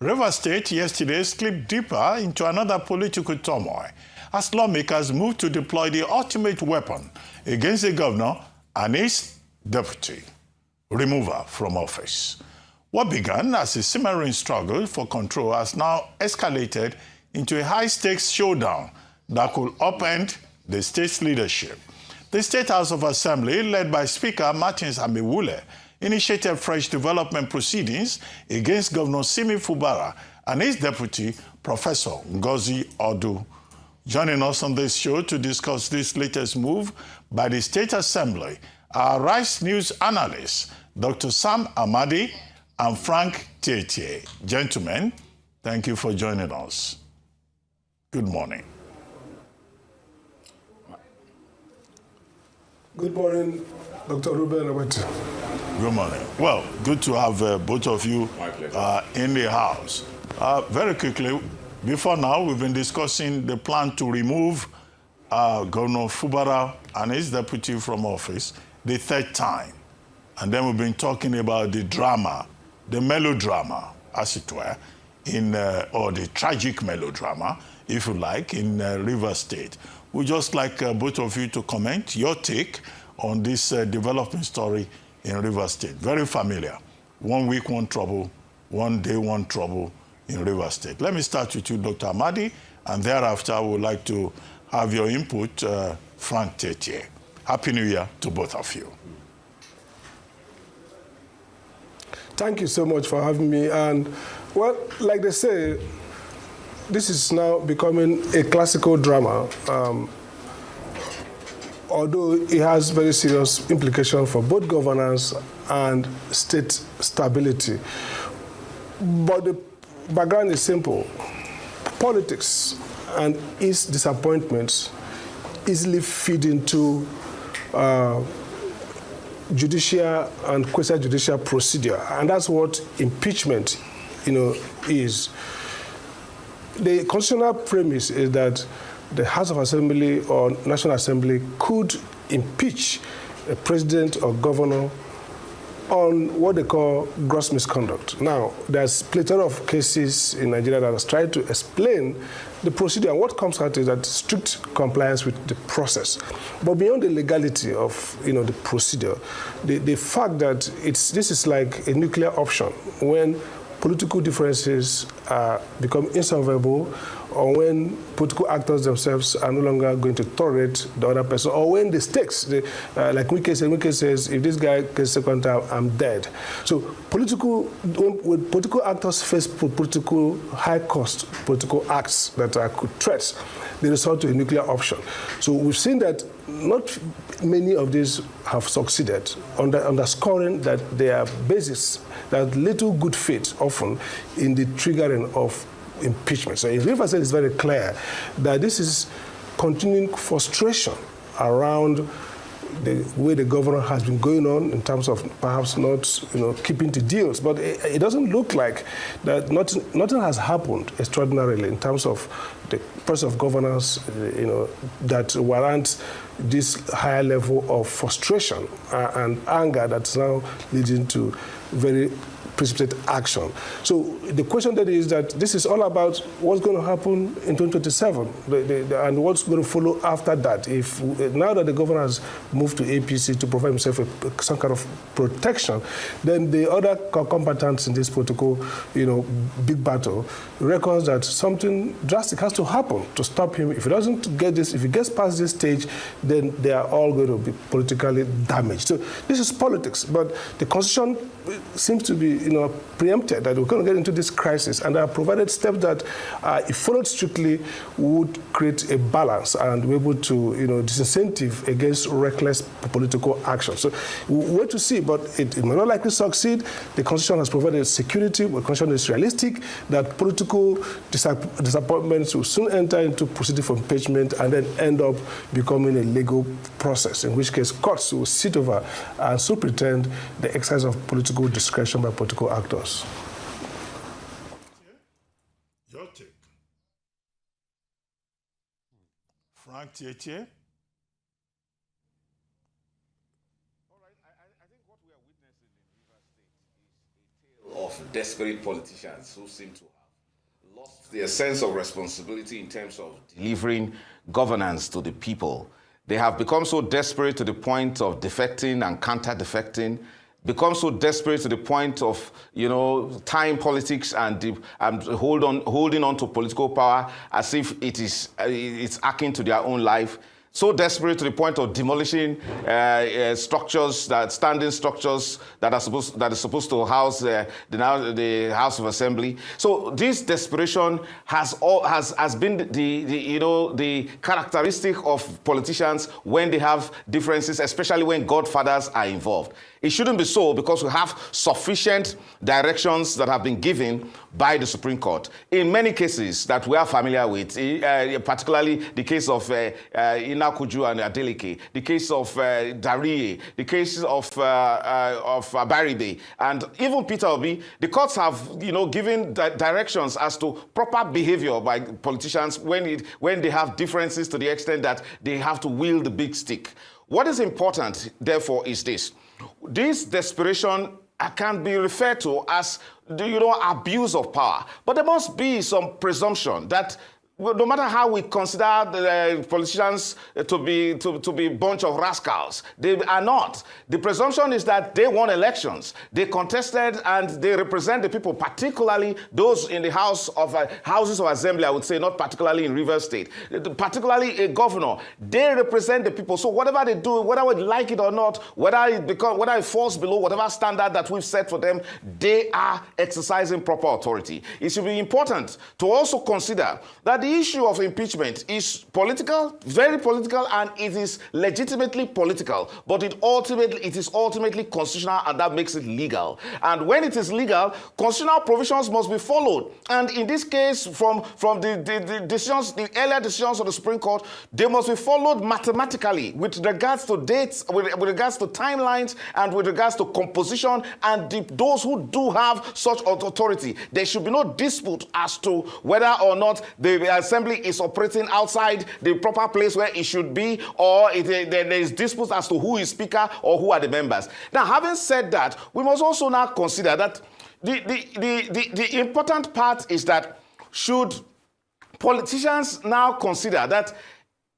Rivers State yesterday slipped deeper into another political turmoil as lawmakers moved to deploy the ultimate weapon against the governor and his deputy, removal from office. What began as a simmering struggle for control has now escalated into a high-stakes showdown that could upend the state's leadership. The State House of Assembly, led by Speaker Martins Amewule, initiated fresh development proceedings against Governor Simi Fubara and his deputy, Professor Ngozi Odu. Joining us on this show to discuss this latest move by the State Assembly are Rice News analysts Dr. Sam Amadi and Frank Tietie. Gentlemen, thank you for joining us. Good morning. Good morning, Dr. Ruben Aweti. Good morning. Well, good to have both of you in the House. Very quickly, before now, we've been discussing the plan to remove Governor Fubara and his deputy from office the third time. And then we've been talking about the drama, the melodrama, as it were, or the tragic melodrama, if you like, in Rivers State. We'd just like both of you to comment your take on this developing story in Rivers State. Very familiar. 1 week, one trouble. 1 day, one trouble in Rivers State. Let me start with you, Dr. Amadi, and thereafter I would like to have your input, Frank Tietie. Happy New Year to both of you. Thank you so much for having me. And, well, like they say, this is now becoming a classical drama, although it has very serious implications for both governance and state stability. But the background is simple. Politics and its disappointments easily feed into judicial and quasi-judicial procedure, and that's what impeachment, is. The constitutional premise is that the House of Assembly or National Assembly could impeach a president or governor on what they call gross misconduct. Now, there's plethora of cases in Nigeria that has tried to explain the procedure, and what comes out is that strict compliance with the process. But beyond the legality of the procedure, the fact that this is like a nuclear option when political differences become insolvable, or when political actors themselves are no longer going to tolerate the other person, or when the stakes, like Wike says, if this guy gets second time, I'm dead. So when political actors face political high-cost political acts that are threats, they resort to a nuclear option. So we've seen that not many of these have succeeded, underscoring that their basis, that little good faith often in the triggering of impeachment. So in Rivers State, it's very clear that this is continuing frustration around the way the governor has been going on in terms of perhaps not keeping to deals. But it doesn't look like that nothing has happened extraordinarily in terms of the process of governance that warrants this higher level of frustration and anger that's now leading to very precipitate action. So the question that is that this is all about what's going to happen in 2027 and what's going to follow after that. If now that the governor has moved to APC to provide himself some kind of protection, then the other combatants in this political, big battle reckons that something drastic has to happen to stop him. If he doesn't get this, if he gets past this stage, then they are all going to be politically damaged. So this is politics, but the Constitution seems to be preempted that we're going to get into this crisis, and have provided steps that, if followed strictly, would create a balance and be able to, disincentive against reckless political action. So we'll wait to see, but it may not likely succeed. The Constitution has provided security. The Constitution is realistic that political disappointments will soon enter into proceeding for impeachment and then end up becoming a legal process, in which case courts will sit over and so pretend the exercise of political discretion by political actors. Your take. Frank Tietie. All right, I think what we are witnessing in Rivers State is a tale of of desperate politicians who seem to have lost their sense of responsibility in terms of delivering governance to the people. They have become so desperate to the point of defecting and counter-defecting, become so desperate to the point of, time politics and holding on to political power as if it's akin to their own life. So desperate to the point of demolishing standing structures that is supposed to house the House of Assembly. So this desperation has been the characteristic of politicians when they have differences, especially when godfathers are involved. It shouldn't be so because we have sufficient directions that have been given by the Supreme Court. In many cases that we are familiar with, particularly the case of Kuju and Adeleke, the case of Darie, the case of Baribe, and even Peter Obi, the courts have given directions as to proper behavior by politicians when they have differences to the extent that they have to wield the big stick. What is important, therefore, is this. This desperation can be referred to as abuse of power, but there must be some presumption that no matter how we consider the politicians to be a bunch of rascals, they are not. The presumption is that they won elections, they contested, and they represent the people, particularly those in the houses of assembly. I would say not particularly in Rivers State, particularly a governor. They represent the people. So whatever they do, whether we like it or not, whether it falls below whatever standard that we've set for them, they are exercising proper authority. It should be important to also consider that the issue of impeachment is political, very political, and it is legitimately political, but it is ultimately constitutional, and that makes it legal. And when it is legal, constitutional provisions must be followed. And in this case, from the decisions, the earlier decisions of the Supreme Court, they must be followed mathematically with regards to dates, with regards to timelines, and with regards to composition, and those who do have such authority. There should be no dispute as to whether or not the assembly is operating outside the proper place where it should be, or there is dispute as to who is speaker or who are the members. Now, having said that, we must also now consider that the important part is that should politicians now consider that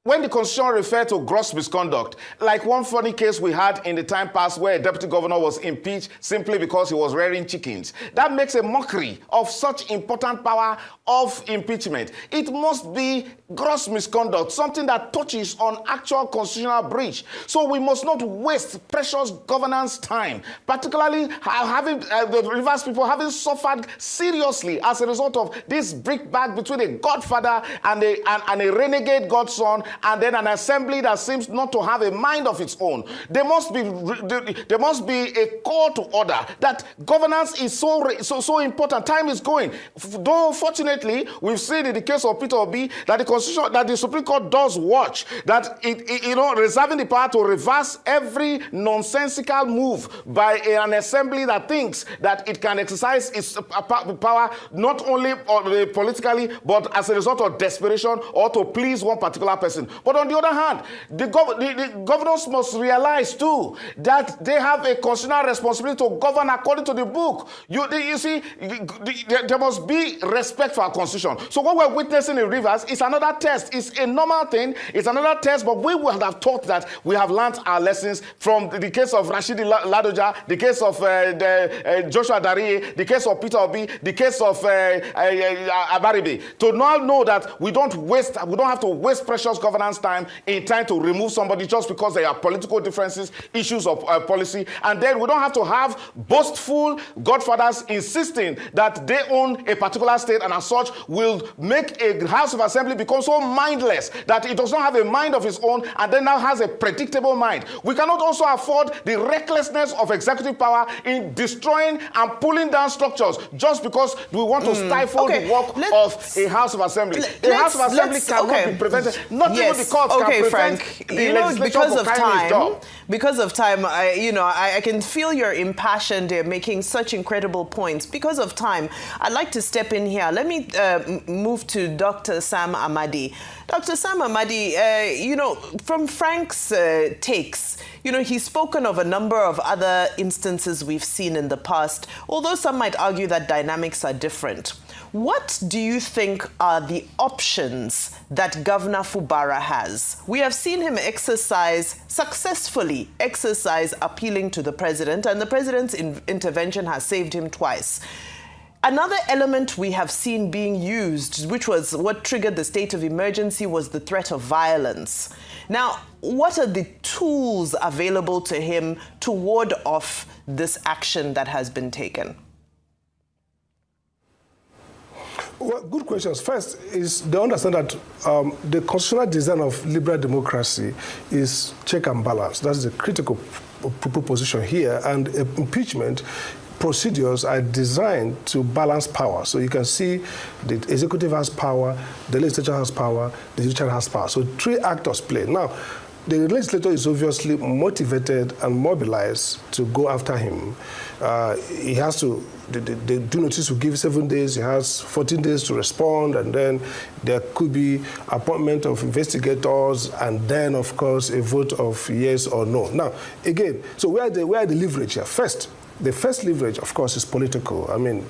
when the Constitution referred to gross misconduct, like one funny case we had in the time past where a deputy governor was impeached simply because he was rearing chickens, that makes a mockery of such important power of impeachment. It must be gross misconduct, something that touches on actual constitutional breach. So we must not waste precious governance time, particularly having the Rivers people having suffered seriously as a result of this brickbat between a godfather and a renegade godson, and then an assembly that seems not to have a mind of its own. There must be a call to order that governance is so important. Time is going. Though fortunately, we've seen in the case of Peter Obi that the Supreme Court does watch, that reserving the power to reverse every nonsensical move by an assembly that thinks that it can exercise its power not only politically, but as a result of desperation or to please one particular person. But on the other hand, the governors must realize too that they have a constitutional responsibility to govern according to the book. You see, there must be respect for our constitution. So what we're witnessing in Rivers is another test. It's a normal thing. It's another test, but we would have thought that we have learned our lessons from the case of Rashidi Ladoja, the case of Joshua Darie, the case of Peter Obi, the case of Abaribe, to now know that we don't have to waste precious governance time in trying to remove somebody just because there are political differences, issues of policy, and then we don't have to have boastful godfathers insisting that they own a particular state and as such will make a House of Assembly become so mindless that it does not have a mind of its own and then now has a predictable mind. We cannot also afford the recklessness of executive power in destroying and pulling down structures just because we want to stifle the work of a House of Assembly. A House of Assembly cannot be prevented. Nothing even the courts can prevent Frank, the legislature because from of carrying its job. because of time, I can feel your impassion there, making such incredible points. Because of time, I'd like to step in here. Let me move to Dr. Sam Amadi. Dr. Sam Amadi, from Frank's takes, he's spoken of a number of other instances we've seen in the past, although some might argue that dynamics are different. What do you think are the options that Governor Fubara has? We have seen him successfully exercise appealing to the president, and the president's intervention has saved him twice. Another element we have seen being used, which was what triggered the state of emergency, was the threat of violence. Now, what are the tools available to him to ward off this action that has been taken? Well, good questions. First is they understand that the constitutional design of liberal democracy is check and balance. That's the critical proposition here. And impeachment procedures are designed to balance power. So you can see the executive has power, the legislature has power, the judiciary has power. So three actors play. Now, the legislature is obviously motivated and mobilized to go after him. He has to, the due notice will give 7 days, he has 14 days to respond, and then there could be appointment of investigators, and then, of course, a vote of yes or no. Now, again, so where are the leverage here? First, the first leverage, of course, is political. I mean,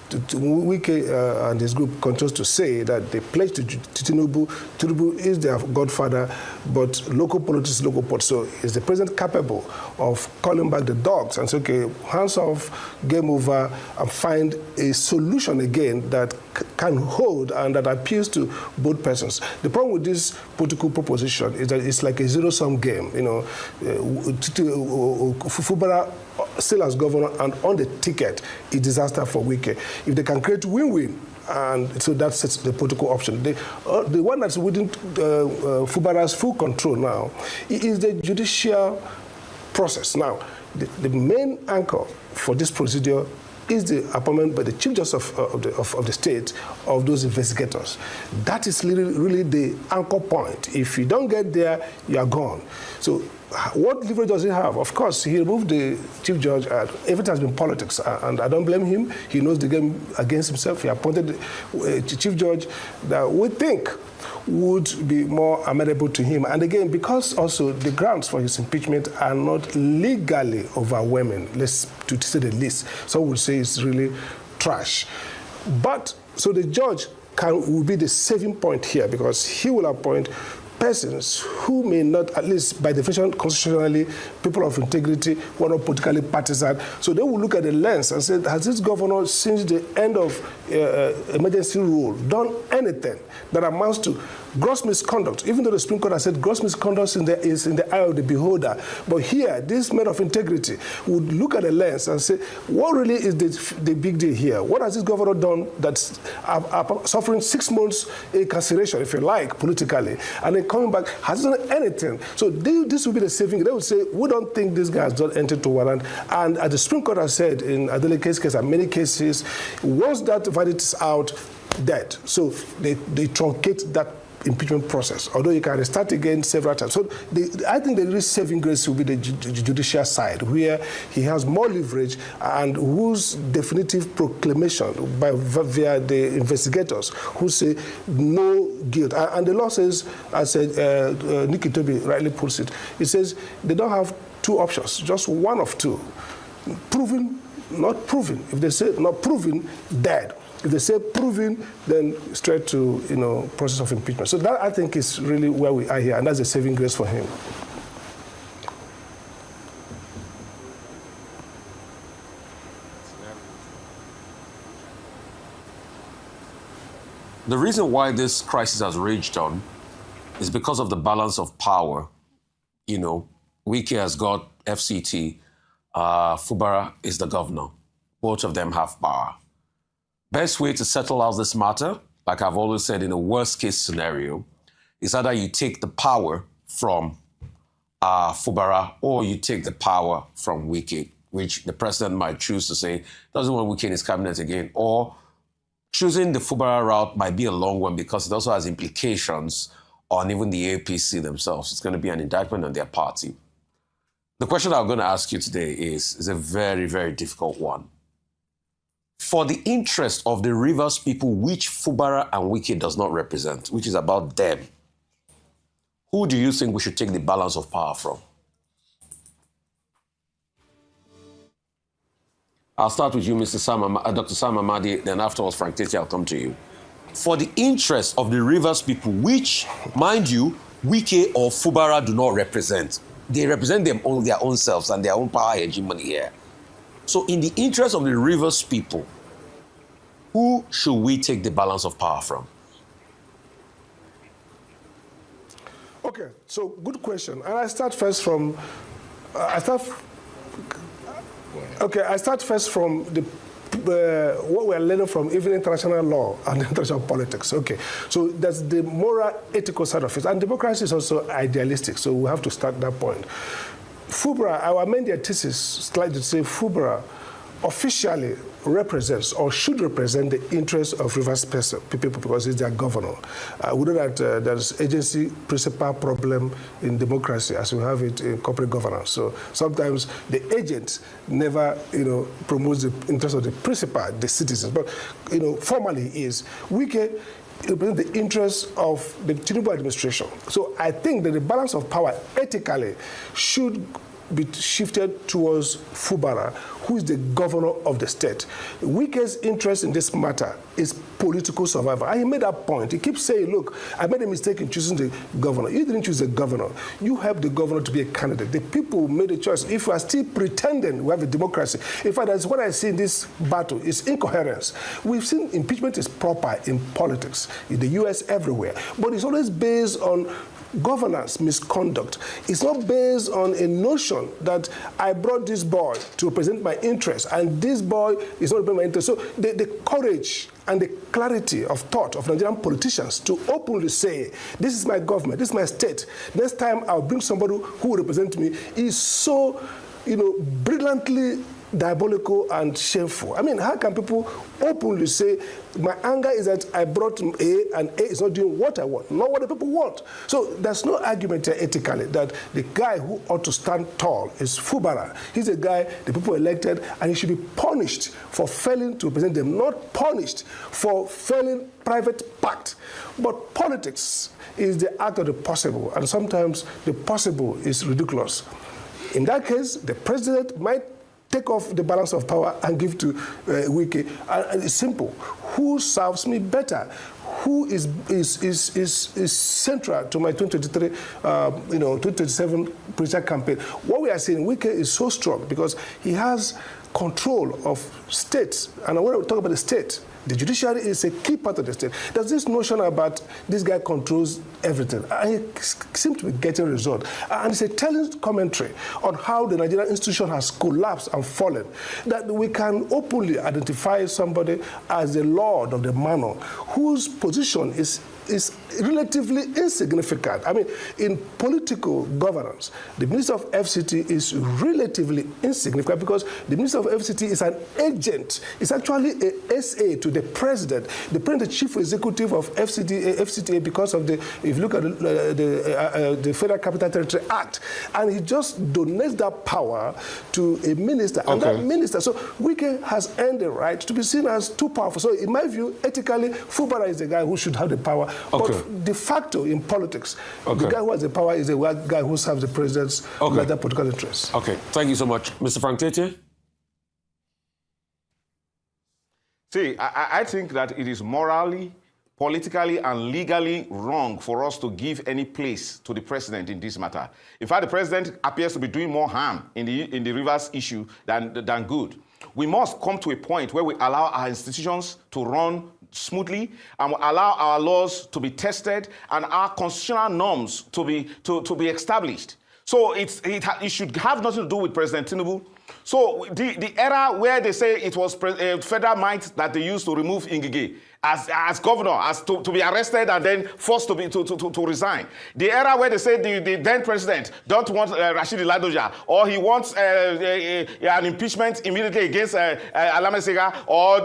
Wike and his group continues to say that they pledge to Tinubu. Tinubu is their godfather, but local politics is local politics. So is the president capable of calling back the dogs and say, okay, hands off, game over, and find a solution again that can hold and that appeals to both persons? The problem with this political proposition is that it's like a zero-sum game. Fubara still as governor, and on the ticket, a disaster for Wike. If they can create win-win, and so that's the political option. The one that's within Fubara's full control now is the judicial process. Now, the main anchor for this procedure is the appointment by the Chief Justice of the state of those investigators. That is really the anchor point. If you don't get there, you are gone. So what leverage does he have? Of course, he removed the chief judge. Everything has been politics, and I don't blame him. He knows the game against himself. He appointed a chief judge that we think would be more amenable to him. And again, because also the grounds for his impeachment are not legally overwhelming, to say the least. Some would say it's really trash. But, so the judge will be the saving point here, because he will appoint persons who may not, at least by definition constitutionally, people of integrity, who are not politically partisan. So they will look at the lens and say, has this governor, since the end of emergency rule, done anything that amounts to gross misconduct? Even though the Supreme Court has said gross misconduct is in the eye of the beholder. But here, this man of integrity would look at the lens and say, what really is the big deal here? What has this governor done that's suffering 6 months incarceration, if you like, politically, and then coming back, has done anything? So this will be the saving. They will say, we don't think this guy has done anything to warrant. And as the Supreme Court has said in Adeleke's case and many cases, once that verdict is out, dead. So they truncate that impeachment process, although you can restart again several times. So I think the real saving grace will be the judicial side, where he has more leverage and whose definitive proclamation via the investigators who say no guilt. And the law says, as Nikki Toby rightly puts it, it says they don't have two options, just one of two. Proven, not proven. If they say not proven, dead. If they say proven, then straight to process of impeachment. So that, I think, is really where we are here, and that's a saving grace for him. The reason why this crisis has raged on is because of the balance of power. Wike has got FCT, Fubara is the governor. Both of them have power. Best way to settle out this matter, like I've always said, in a worst-case scenario, is either you take the power from Fubara or you take the power from Wike, which the president might choose to say doesn't want Wike in his cabinet again, or choosing the Fubara route might be a long one because it also has implications on even the APC themselves. It's going to be an indictment on their party. The question I'm going to ask you today is a very, very difficult one. For the interest of the Rivers people, which Fubara and Wike does not represent, which is about them, who do you think we should take the balance of power from? I'll start with you, Dr. Sam Amadi, then afterwards, Frank Tietie, I'll come to you. For the interest of the Rivers people, which, mind you, Wike or Fubara do not represent. They represent their own selves and their own power hegemony here. So in the interest of the Rivers people, who should we take the balance of power from? Okay, so good question. And I start first from, what we're learning from even international law and international politics. Okay, so that's the moral, ethical side of it. And democracy is also idealistic, so we have to start that point. Fubara, I will amend their thesis slightly to say Fubara officially represents or should represent the interests of Rivers people because it's their governor. We know that there's agency principal problem in democracy as we have it in corporate governance. So sometimes the agent never, promotes the interests of the principal, the citizens. But, formally is Wike represent the interests of the Tinubu administration. So I think that the balance of power ethically should be shifted towards Fubara, who is the governor of the state. Wike's interest in this matter is political survival. And he made that point. He keeps saying, look, I made a mistake in choosing the governor. You didn't choose the governor. You helped the governor to be a candidate. The people made a choice. If we are still pretending we have a democracy, in fact, that's what I see in this battle, is incoherence. We've seen impeachment is proper in politics, in the US, everywhere. But it's always based on governance misconduct. It's not based on a notion that I brought this boy to represent my interests and this boy is not representing my interests. So the courage and the clarity of thought of Nigerian politicians to openly say, this is my government, this is my state, next time I'll bring somebody who will represent me, is so, brilliantly diabolical and shameful. I mean, how can people openly say, my anger is that I brought A and A is not doing what I want, not what the people want. So there's no argument here ethically that the guy who ought to stand tall is Fubara. He's a guy the people elected and he should be punished for failing to represent them, not punished for failing private pact. But politics is the act of the possible, and sometimes the possible is ridiculous. In that case, the president might take off the balance of power and give to Wike. And it's simple. Who serves me better? Who is central to my 2023, 2027 presidential campaign? What we are saying, Wike is so strong because he has control of states. And when we talk about the state, the judiciary is a key part of the state. There's this notion about this guy controls everything. And he seems to be getting results. And it's a telling commentary on how the Nigerian institution has collapsed and fallen, that we can openly identify somebody as the lord of the manor, whose position is relatively insignificant. I mean, in political governance, the Minister of FCT is relatively insignificant because the Minister of FCT is an agent. It's actually a SA to the President. The President, the Chief Executive of FCTA because of if you look at the Federal Capital Territory Act, and he just donates that power to a minister. And that minister, so Wike has earned the right to be seen as too powerful. So in my view, ethically, Fubara is the guy who should have the power. But de facto in politics, the guy who has the power is the guy who serves the president's other political interests. Okay, thank you so much. Mr. Frank Tietie? See, I think that it is morally, politically, and legally wrong for us to give any place to the president in this matter. In fact, the president appears to be doing more harm in the Rivers issue than good. We must come to a point where we allow our institutions to run smoothly and allow our laws to be tested and our constitutional norms to be established. So it should have nothing to do with President Tinubu. So the era where they say it was federal might that they used to remove Ngige, as governor, as to be arrested and then forced to resign. The era where they say the then president don't want Rashidi Ladoja, or he wants an impeachment immediately against Alame Sega or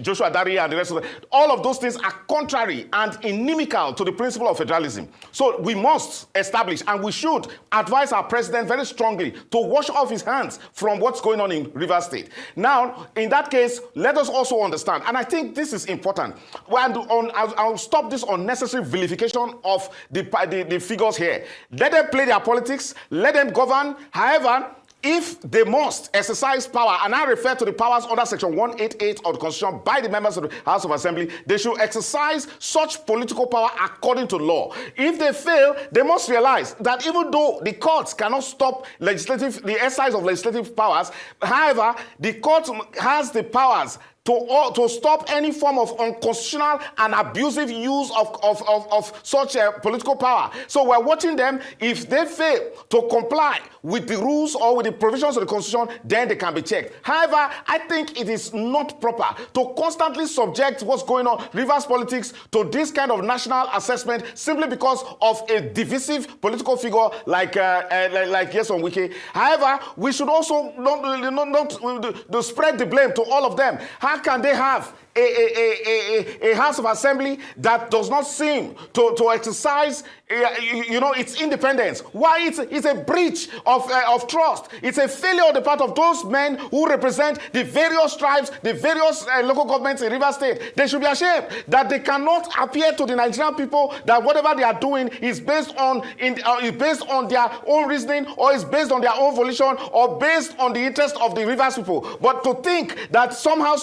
Joshua Dari and the rest of them. All of those things are contrary and inimical to the principle of federalism. So we must establish, and we should advise our president very strongly to wash off his hands from what's going on in Rivers State. Now, in that case, let us also understand, and I think this is important. I'll stop this unnecessary vilification of the figures here. Let them play their politics, let them govern. However, if they must exercise power, and I refer to the powers under Section 188 of the Constitution by the members of the House of Assembly, they should exercise such political power according to law. If they fail, they must realize that even though the courts cannot stop the exercise of legislative powers, however, the court has the powers to stop any form of unconstitutional and abusive use of such political power. So we're watching them. If they fail to comply with the rules or with the provisions of the Constitution, then they can be checked. However, I think it is not proper to constantly subject what's going on, Rivers politics, to this kind of national assessment simply because of a divisive political figure like Nyesom Wike. However, we should also not spread the blame to all of them. How can they have a House of Assembly that does not seem to exercise its independence? Why? It's a breach of trust. It's a failure on the part of those men who represent the various tribes, the various local governments in Rivers State. They should be ashamed that they cannot appear to the Nigerian people that whatever they are doing is based on their own reasoning, or is based on their own volition, or based on the interest of the Rivers people. But to think that somehow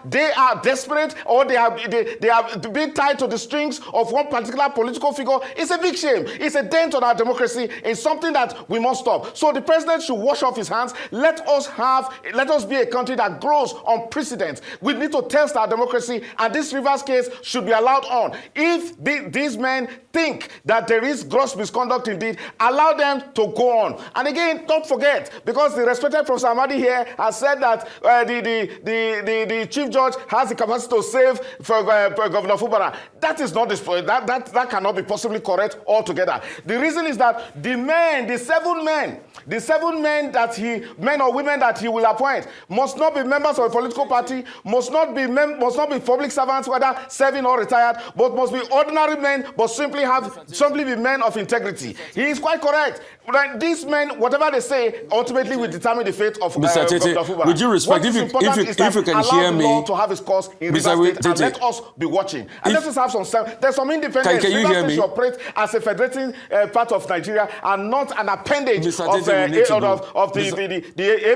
they are desperate, or they are being tied to the strings of one particular political figure, is a big shame. It's a dent on our democracy. It's something that we must stop. So the president should wash off his hands. Let us be a country that grows on precedents. We need to test our democracy, and this Rivers case should be allowed on. If these men think that there is gross misconduct indeed, allow them to go on. And again, don't forget, because the respected Professor Amadi here has said that the chief judge has the capacity to save for Governor Fubara. That is not that cannot be possibly correct altogether. The reason is that the seven men or women that he will appoint must not be members of a political party, must not be public servants, whether serving or retired, but must be ordinary men, but simply be men of integrity. He is quite correct. These men, whatever they say, ultimately will determine the fate of Mr. Governor Fubara. Would you respect, if you can hear me, allow the law to have its course in Rivers State, and let us be watching. And let us have there's some independence. Can you hear me? Should operate as a federating part of Nigeria and not an appendage of the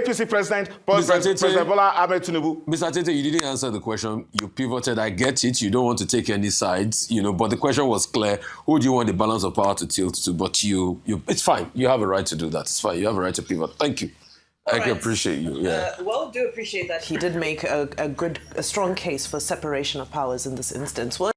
APC president, President Bola Ahmed Tinubu. Mr. Tietie, you didn't answer the question. You pivoted. I get it. You don't want to take any sides, but the question was clear. Who do you want the balance of power to tilt to? But it's fine. You have a right to do that. It's fine. You have a right to pivot. Thank you. I can appreciate you. Yeah. Do appreciate that he did make a strong case for separation of powers in this instance. Well,